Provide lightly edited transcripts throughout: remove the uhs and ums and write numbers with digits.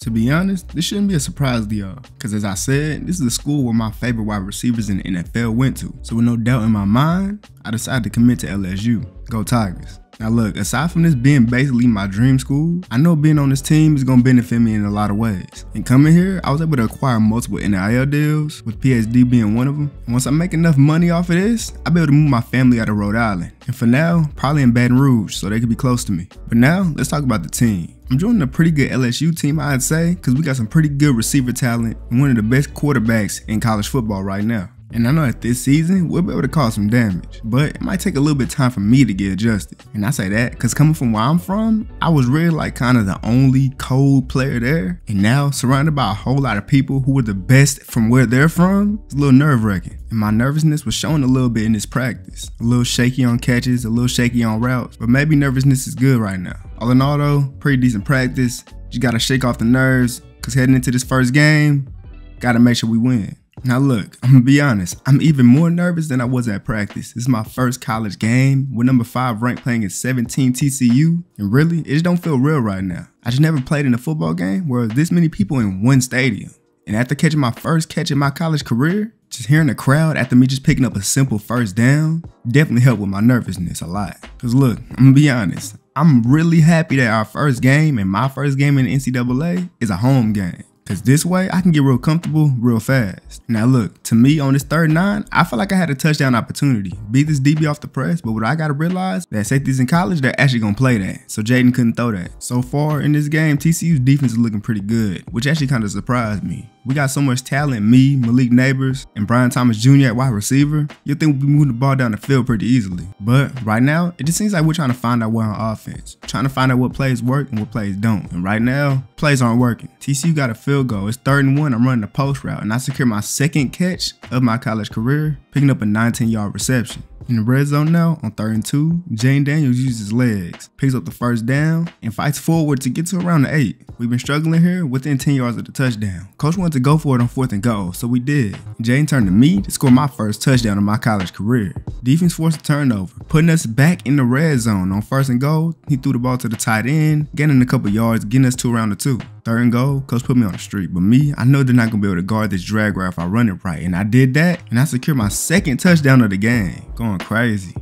To be honest, this shouldn't be a surprise to y'all, because as I said, this is the school where my favorite wide receivers in the NFL went to. So with no doubt in my mind, I decided to commit to LSU. Go Tigers. Now look, aside from this being basically my dream school, I know being on this team is going to benefit me in a lot of ways. And coming here, I was able to acquire multiple NIL deals, with PhD being one of them. And once I make enough money off of this, I'll be able to move my family out of Rhode Island. And for now, probably in Baton Rouge, so they could be close to me. But now, let's talk about the team. I'm joining a pretty good LSU team, I'd say, because we got some pretty good receiver talent and one of the best quarterbacks in college football right now. And I know that this season, we'll be able to cause some damage, but it might take a little bit of time for me to get adjusted. And I say that because coming from where I'm from, I was really like kind of the only cold player there. And now, surrounded by a whole lot of people who were the best from where they're from, it's a little nerve-wracking. And my nervousness was showing a little bit in this practice. A little shaky on catches, a little shaky on routes, but maybe nervousness is good right now. All in all though, pretty decent practice. You gotta shake off the nerves, because heading into this first game, gotta make sure we win. Now look, I'm gonna be honest, I'm even more nervous than I was at practice. This is my first college game with number 5 ranked playing at 17 TCU, and really, it just don't feel real right now. I just never played in a football game where there's this many people in one stadium. And after catching my first catch in my college career, just hearing the crowd after me just picking up a simple first down definitely helped with my nervousness a lot. Cause look, I'm gonna be honest, I'm really happy that our first game and my first game in the NCAA is a home game. Cause this way I can get real comfortable real fast. Now look, to me on this 3rd and 9, I felt like I had a touchdown opportunity. Beat this DB off the press, but what I gotta realize, that safeties in college, they're actually gonna play that. So Jaden couldn't throw that. So far in this game, TCU's defense is looking pretty good, which actually kind of surprised me. We got so much talent, me, Malik Neighbors, and Brian Thomas Jr. at wide receiver. You'll think we'll be moving the ball down the field pretty easily. But right now, it just seems like we're trying to find out what on offense. Trying to find out what plays work and what plays don't. And right now, plays aren't working. TCU got a field goal. It's 3rd and 1. I'm running a post route, and I secure my 2nd catch of my college career, picking up a 19-yard reception. In the red zone now, on 3rd and 2, Jane Daniels uses his legs, picks up the first down, and fights forward to get to around the 8. We've been struggling here within 10 yards of the touchdown. Coach wanted to go for it on 4th and goal, so we did. Jane turned to me to score my first touchdown of my college career. Defense forced a turnover, putting us back in the red zone. On 1st and goal, he threw the ball to the tight end, gaining a couple yards, getting us to around the 2. 3rd and goal, coach put me on the street, but me, I know they're not gonna be able to guard this drag route if I run it right, and I did that, and I secured my 2nd touchdown of the game. Going crazy.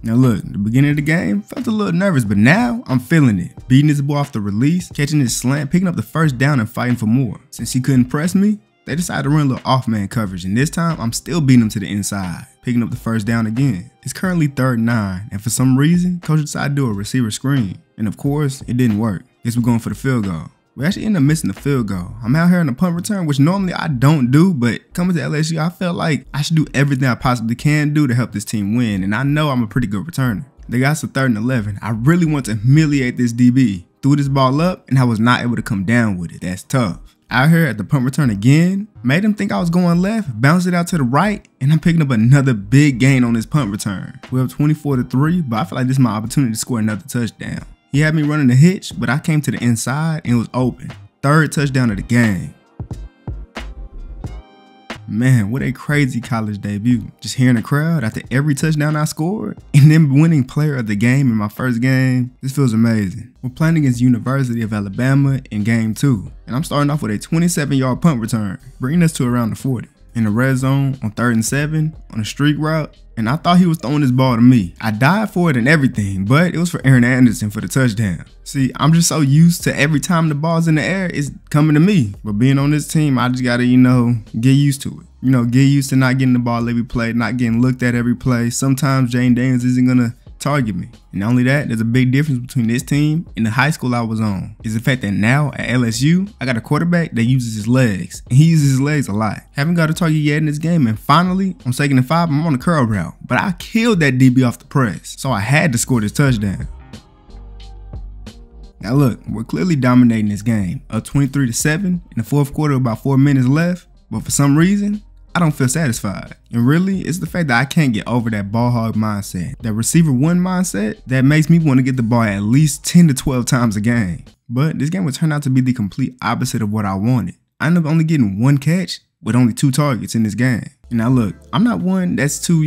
Now look, the beginning of the game, felt a little nervous, but now I'm feeling it. Beating this ball off the release, catching his slant, picking up the first down and fighting for more. Since he couldn't press me, they decided to run a little off-man coverage, and this time I'm still beating him to the inside, picking up the first down again. It's currently 3rd and 9, and for some reason, coach decided to do a receiver screen. And of course, it didn't work. Guess we're going for the field goal. We actually ended up missing the field goal. I'm out here on a punt return, which normally I don't do, but coming to LSU, I felt like I should do everything I possibly can do to help this team win, and I know I'm a pretty good returner. They got us to 3rd and 11. I really want to humiliate this DB. Threw this ball up, and I was not able to come down with it. That's tough. Out here at the punt return again, made him think I was going left, bounced it out to the right, and I'm picking up another big gain on this punt return. We're up 24-3, but I feel like this is my opportunity to score another touchdown. He had me running a hitch, but I came to the inside and it was open. 3rd touchdown of the game. Man, what a crazy college debut. Just hearing the crowd after every touchdown I scored and then winning player of the game in my first game, this feels amazing. We're playing against University of Alabama in game 2, and I'm starting off with a 27-yard punt return, bringing us to around the 40. In the red zone on 3rd and 7 on a streak route, and I thought he was throwing this ball to me. I died for it and everything, but it was for Aaron Anderson for the touchdown. See, I'm just so used to every time the ball's in the air, it's coming to me. But being on this team, I just gotta, get used to it. Get used to not getting the ball every play, not getting looked at every play. Sometimes Jane Daniels isn't gonna target me. And not only that, there's a big difference between this team and the high school I was on, is the fact that now at LSU, I got a quarterback that uses his legs, and he uses his legs a lot. Haven't got a target yet in this game, and finally, on 2nd and 5, I'm on the curl route, but I killed that DB off the press, so I had to score this touchdown. Now look, we're clearly dominating this game, up 23-7 in the 4th quarter, about 4 minutes left, but for some reason, I don't feel satisfied. And really, it's the fact that I can't get over that ball hog mindset, that receiver 1 mindset that makes me want to get the ball at least 10 to 12 times a game. But this game would turn out to be the complete opposite of what I wanted. I ended up only getting 1 catch with only 2 targets in this game. And now look, I'm not one that's too,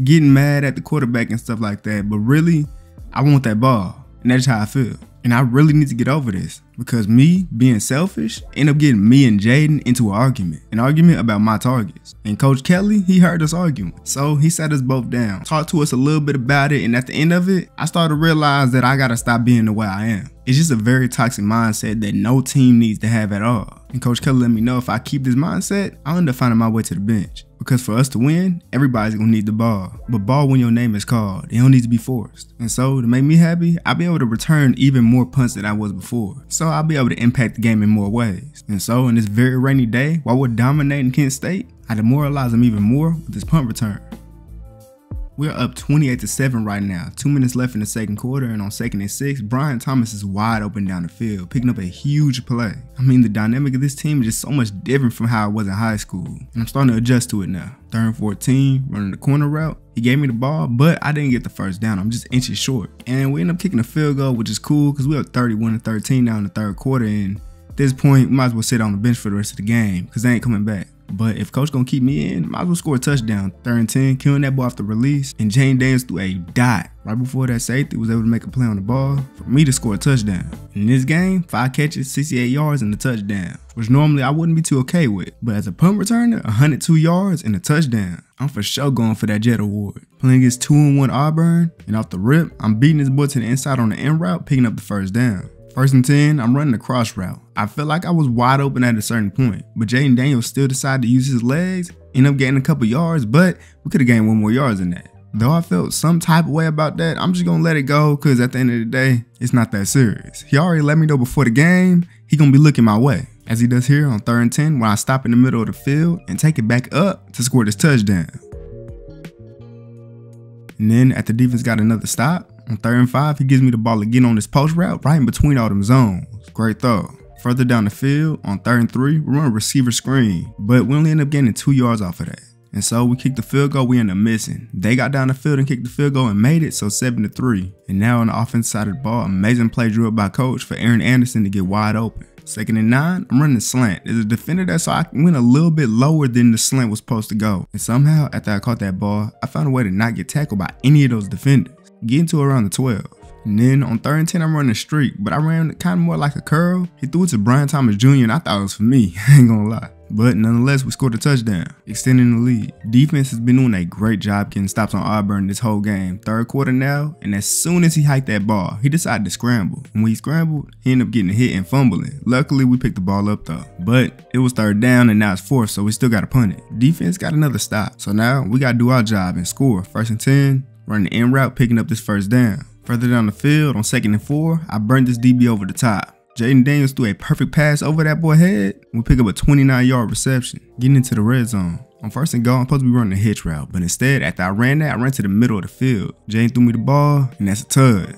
getting mad at the quarterback and stuff like that, but really, I want that ball, and that's how I feel. And I really need to get over this, because me being selfish ended up getting me and Jaden into an argument about my targets. And Coach Kelly, he heard us arguing. So he sat us both down, talked to us a little bit about it, and at the end of it, I started to realize that I gotta stop being the way I am. It's just a very toxic mindset that no team needs to have at all. And Coach Kelly let me know if I keep this mindset, I'll end up finding my way to the bench. Because for us to win, everybody's gonna need the ball. But ball when your name is called, it don't need to be forced. And so to make me happy, I'll be able to return even more punts than I was before. So I'll be able to impact the game in more ways. And so in this very rainy day, while we're dominating Kent State, I demoralize them even more with this punt return. We're up 28-7 right now, 2 minutes left in the second quarter, and on 2nd and 6, Brian Thomas is wide open down the field, picking up a huge play. I mean, the dynamic of this team is just so much different from how it was in high school, and I'm starting to adjust to it now. 3rd and 14, running the corner route. He gave me the ball, but I didn't get the first down. I'm just inches short. And we end up kicking a field goal, which is cool because we're up 31-13 now in the 3rd quarter, and at this point, we might as well sit on the bench for the rest of the game because they ain't coming back. But if coach gonna keep me in, might as well score a touchdown. 3rd and 10, killing that ball off the release, and Jane Daniels threw a dot right before that safety was able to make a play on the ball for me to score a touchdown. In this game, 5 catches, 68 yards, and a touchdown, which normally I wouldn't be too okay with. But as a punt returner, 102 yards and a touchdown, I'm for sure going for that Jet Award. Playing against 2-1 Auburn, and off the rip, I'm beating this boy to the inside on the end route, picking up the first down. 1st and 10, I'm running the cross route. I felt like I was wide open at a certain point, but Jaden Daniels still decided to use his legs, end up getting a couple yards, but we could have gained 1 more yards than that. Though I felt some type of way about that, I'm just gonna let it go because at the end of the day, it's not that serious. He already let me know before the game, he gonna be looking my way, as he does here on 3rd and 10 when I stop in the middle of the field and take it back up to score this touchdown. And then after the defense got another stop, on 3rd and 5, he gives me the ball again on this post route right in between all them zones. Great throw. Further down the field, on 3rd and 3, we run a receiver screen, but we only end up getting 2 yards off of that. And so we kicked the field goal, we end up missing. They got down the field and kicked the field goal and made it, so 7-3. And now on the offensive side of the ball, amazing play drilled by coach for Aaron Anderson to get wide open. 2nd and 9, I'm running the slant. There's a defender there, so I went a little bit lower than the slant was supposed to go. And somehow, after I caught that ball, I found a way to not get tackled by any of those defenders, getting to around the 12. And then on 3rd and 10, I'm running a streak, but I ran kind of more like a curl. He threw it to Brian Thomas Jr., and I thought it was for me, I ain't gonna lie. But nonetheless, we scored a touchdown, extending the lead. Defense has been doing a great job getting stops on Auburn this whole game. 3rd quarter now, and as soon as he hiked that ball, he decided to scramble. And when he scrambled, he ended up getting hit and fumbling. Luckily, we picked the ball up though. But it was 3rd down and now it's 4th, so we still gotta punt it. Defense got another stop. So now we gotta do our job and score. 1st and 10, running the end route, picking up this 1st down. Further down the field, on 2nd and 4, I burned this DB over the top. Jaden Daniels threw a perfect pass over that boy's head. We pick up a 29-yard reception, getting into the red zone. On 1st and goal, I'm supposed to be running a hitch route, but instead, after I ran that, I ran to the middle of the field. Jaden threw me the ball, and that's a tud.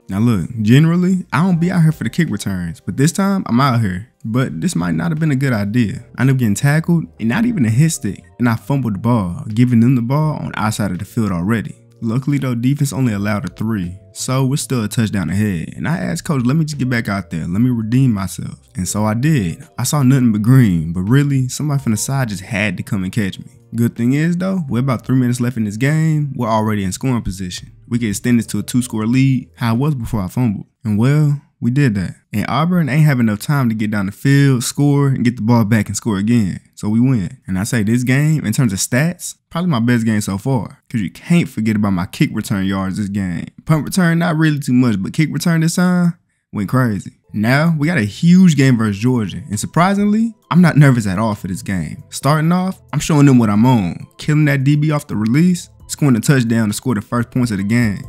Now look, generally, I don't be out here for the kick returns, but this time, I'm out here. But this might not have been a good idea. I ended up getting tackled, and not even a hit stick, and I fumbled the ball, giving them the ball on the outside of the field already. Luckily though, defense only allowed a 3, so we're still a touchdown ahead. And I asked coach, let me just get back out there, let me redeem myself. And so I did. I saw nothing but green, but really, somebody from the side just had to come and catch me. Good thing is though, with about 3 minutes left in this game, we're already in scoring position. We can extend this to a 2-score lead, how it was before I fumbled. And well, we did that. And Auburn ain't have enough time to get down the field, score, and get the ball back and score again. So we win. And I say this game, in terms of stats, probably my best game so far. Because you can't forget about my kick return yards this game. Punt return, not really too much, but kick return this time went crazy. Now, we got a huge game versus Georgia. And surprisingly, I'm not nervous at all for this game. Starting off, I'm showing them what I'm on. Killing that DB off the release, scoring a touchdown to score the first points of the game.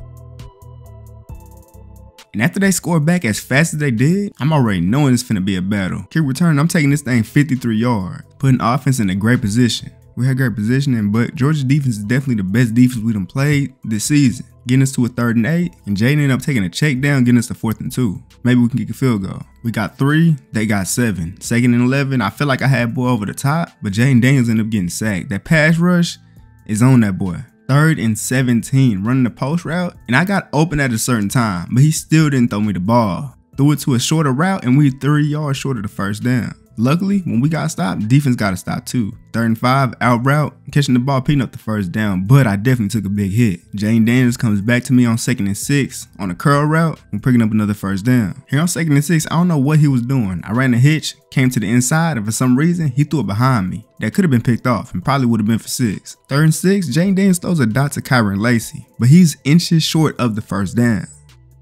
And after they scored back as fast as they did, I'm already knowing it's finna be a battle. Kick return, I'm taking this thing 53 yards, putting offense in a great position. We had great positioning, but Georgia's defense is definitely the best defense we done played this season, getting us to a 3rd and 8, and Jaden ended up taking a check down, getting us to 4th and 2. Maybe we can kick a field goal. We got 3, they got 7. 2nd and 11, I feel like I had boy over the top, but Jaden Daniels ended up getting sacked. That pass rush is on that boy. 3rd and 17, running the post route, and I got open at a certain time, but he still didn't throw me the ball. Threw it to a shorter route, and we 3 yards short of the 1st down. Luckily, when we got stopped, defense got to stop too. 3rd and 5, out route, catching the ball, picking up the first down, but I definitely took a big hit. Jane Daniels comes back to me on 2nd and 6 on a curl route and picking up another first down. Here on 2nd and 6, I don't know what he was doing. I ran a hitch, came to the inside, and for some reason, he threw it behind me. That could have been picked off and probably would have been for 6. 3rd and 6, Jane Daniels throws a dot to Kyron Lacey, but he's inches short of the first down.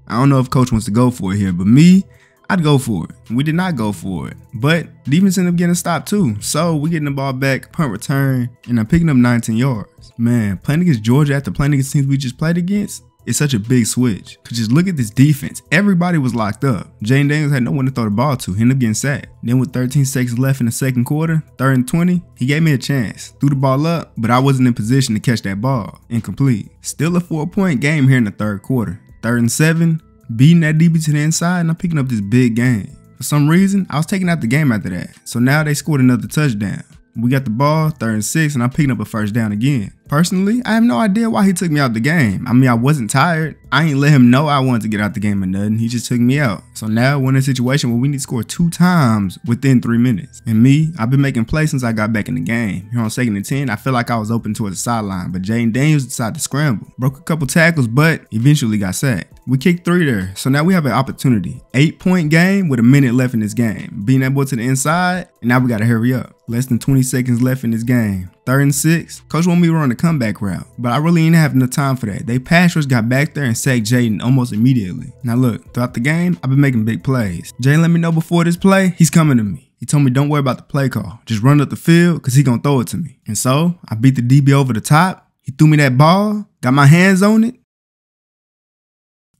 I don't know if coach wants to go for it here, but me, I'd go for it. We did not go for it, but defense ended up getting stopped too. So we getting the ball back, punt return, and I'm picking up 19 yards. Man, playing against Georgia after playing against teams we just played against, it's such a big switch. Cause just look at this defense. Everybody was locked up. Jane Daniels had no one to throw the ball to. He ended up getting sacked. Then with 13 seconds left in the 2nd quarter, 3rd and 20, he gave me a chance. Threw the ball up, but I wasn't in position to catch that ball. Incomplete. Still a 4-point game here in the 3rd quarter. 3rd and 7. Beating that DB to the inside, and I'm picking up this big game. For some reason, I was taking out the game after that. So now they scored another touchdown. We got the ball, 3rd and 6, and I'm picking up a first down again. Personally, I have no idea why he took me out the game. I mean, I wasn't tired. I ain't let him know I wanted to get out the game or nothing. He just took me out. So now we're in a situation where we need to score 2 times within 3 minutes. And me, I've been making plays since I got back in the game. Here on 2nd and 10, I feel like I was open towards the sideline, but Jane Daniels decided to scramble. Broke a couple tackles, but eventually got sacked. We kicked 3 there, so now we have an opportunity. 8-point game with a minute left in this game. Beating that boy to the inside, and now we gotta hurry up. Less than 20 seconds left in this game. 3rd and 6, coach wanted me to run the comeback route, but I really didn't have enough time for that. They pass rush got back there and sacked Jaden almost immediately. Now look, throughout the game, I've been making big plays. Jaden let me know before this play, he's coming to me. He told me don't worry about the play call, just run up the field because he gonna throw it to me. And so, I beat the DB over the top, he threw me that ball, got my hands on it,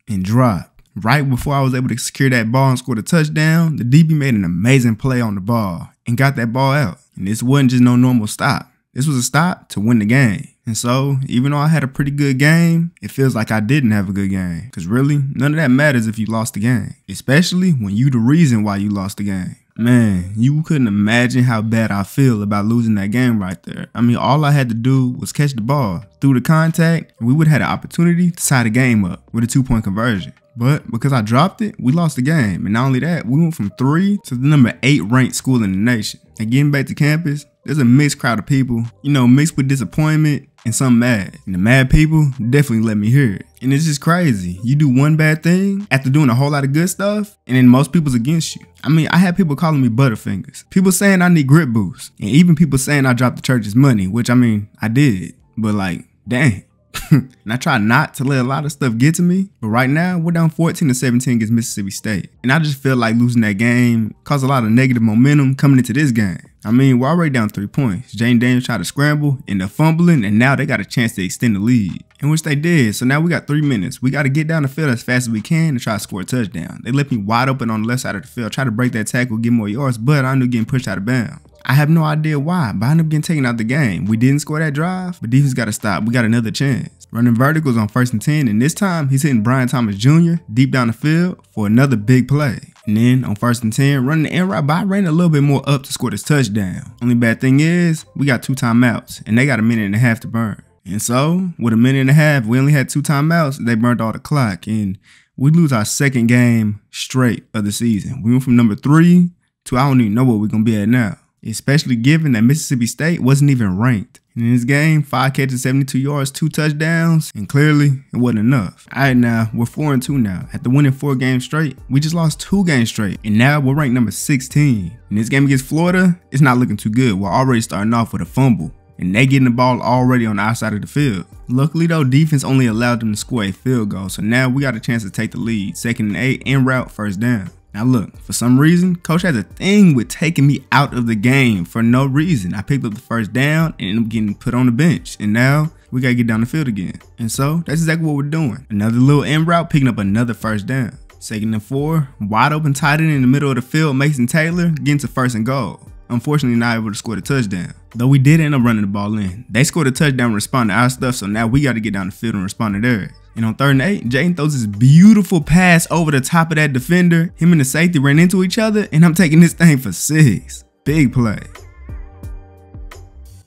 and dropped. Right before I was able to secure that ball and score the touchdown, the DB made an amazing play on the ball and got that ball out. And this wasn't just no normal stop. This was a stop to win the game. And so, even though I had a pretty good game, it feels like I didn't have a good game. Because really, none of that matters if you lost the game. Especially when you the reason why you lost the game. Man, you couldn't imagine how bad I feel about losing that game right there. I mean, all I had to do was catch the ball through the contact, and we would have had an opportunity to tie the game up with a 2-point conversion. But because I dropped it, we lost the game. And not only that, we went from 3 to the number 8 ranked school in the nation. And getting back to campus, there's a mixed crowd of people, you know, mixed with disappointment and some mad. And the mad people definitely let me hear it. And it's just crazy. You do one bad thing after doing a whole lot of good stuff, and then most people's against you. I mean, I had people calling me Butterfingers. People saying I need grip boost. And even people saying I dropped the church's money, which I mean, I did. But like, dang. And I try not to let a lot of stuff get to me, but right now we're down 14-17 against Mississippi State. And I just feel like losing that game caused a lot of negative momentum coming into this game. I mean, we're already down 3 points. Jane Daniels tried to scramble, end up fumbling, and now they got a chance to extend the lead, in which they did. So now we got 3 minutes. We got to get down the field as fast as we can to try to score a touchdown. They left me wide open on the left side of the field, try to break that tackle, get more yards, but I ended up getting pushed out of bounds. I have no idea why, but I ended up getting taken out the game. We didn't score that drive, but defense got to stop. We got another chance. Running verticals on 1st and 10, and this time he's hitting Brian Thomas Jr. deep down the field for another big play. And then on 1st and 10, running the end route, but I ran a little bit more up to score this touchdown. Only bad thing is, we got 2 timeouts, and they got a minute and a half to burn. And so, with a minute and a half, we only had 2 timeouts, they burned all the clock, and we lose our 2nd game straight of the season. We went from number 3 to I don't even know what we're going to be at now. Especially given that Mississippi State wasn't even ranked. And in this game, 5 catches, 72 yards, 2 touchdowns, and clearly it wasn't enough. All right, now we're 4-2 now. After winning 4 games straight, we just lost 2 games straight, and now we're ranked number 16. In this game against Florida, it's not looking too good. We're already starting off with a fumble, and they getting the ball already on the outside of the field. Luckily though, defense only allowed them to score a field goal, so now we got a chance to take the lead. 2nd and 8, en route, 1st down. Now look, for some reason, coach has a thing with taking me out of the game for no reason. I picked up the 1st down and ended up getting put on the bench. And now we got to get down the field again. And so that's exactly what we're doing. Another little end route, picking up another 1st down. 2nd and 4, wide open tight end in the middle of the field, Mason Taylor getting to 1st and goal. Unfortunately, not able to score the touchdown. Though we did end up running the ball in. They scored a touchdown and responded to our stuff, so now we got to get down the field and respond to theirs. And on 3rd and 8, Jaden throws this beautiful pass over the top of that defender. Him and the safety ran into each other, and I'm taking this thing for 6. Big play.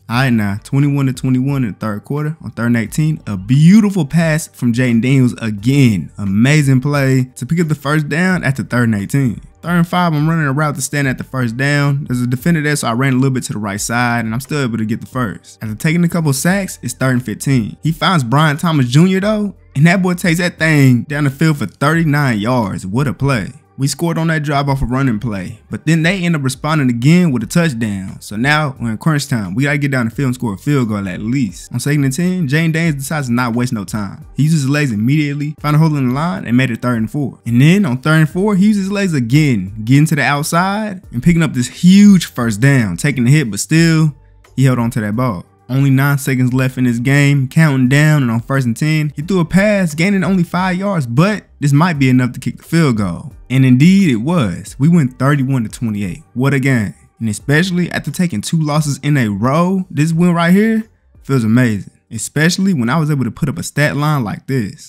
All right, now 21-21 in the 3rd quarter. On 3rd and 18, a beautiful pass from Jane Daniels again. Amazing play to pick up the 1st down after 3rd and 18. 3rd and 5, I'm running a route to stand at the first down. There's a defender there, so I ran a little bit to the right side, and I'm still able to get the first. After taking a couple sacks, it's 3rd and 15. He finds Brian Thomas Jr. though, and that boy takes that thing down the field for 39 yards. What a play. We scored on that drive off a running play, but then they end up responding again with a touchdown. So now we're in crunch time. We gotta get down the field and score a field goal at least. On 2nd and 10, Jane Danes decides to not waste no time. He uses his legs immediately, found a hole in the line, and made it 3rd and 4. And then on 3rd and 4, he uses his legs again, getting to the outside and picking up this huge first down, taking the hit, but still, he held on to that ball. Only 9 seconds left in this game, counting down, and on 1st and 10, he threw a pass, gaining only 5 yards, but this might be enough to kick the field goal. And indeed it was. We went 31-28. What a game. And especially after taking 2 losses in a row, this win right here feels amazing. Especially when I was able to put up a stat line like this.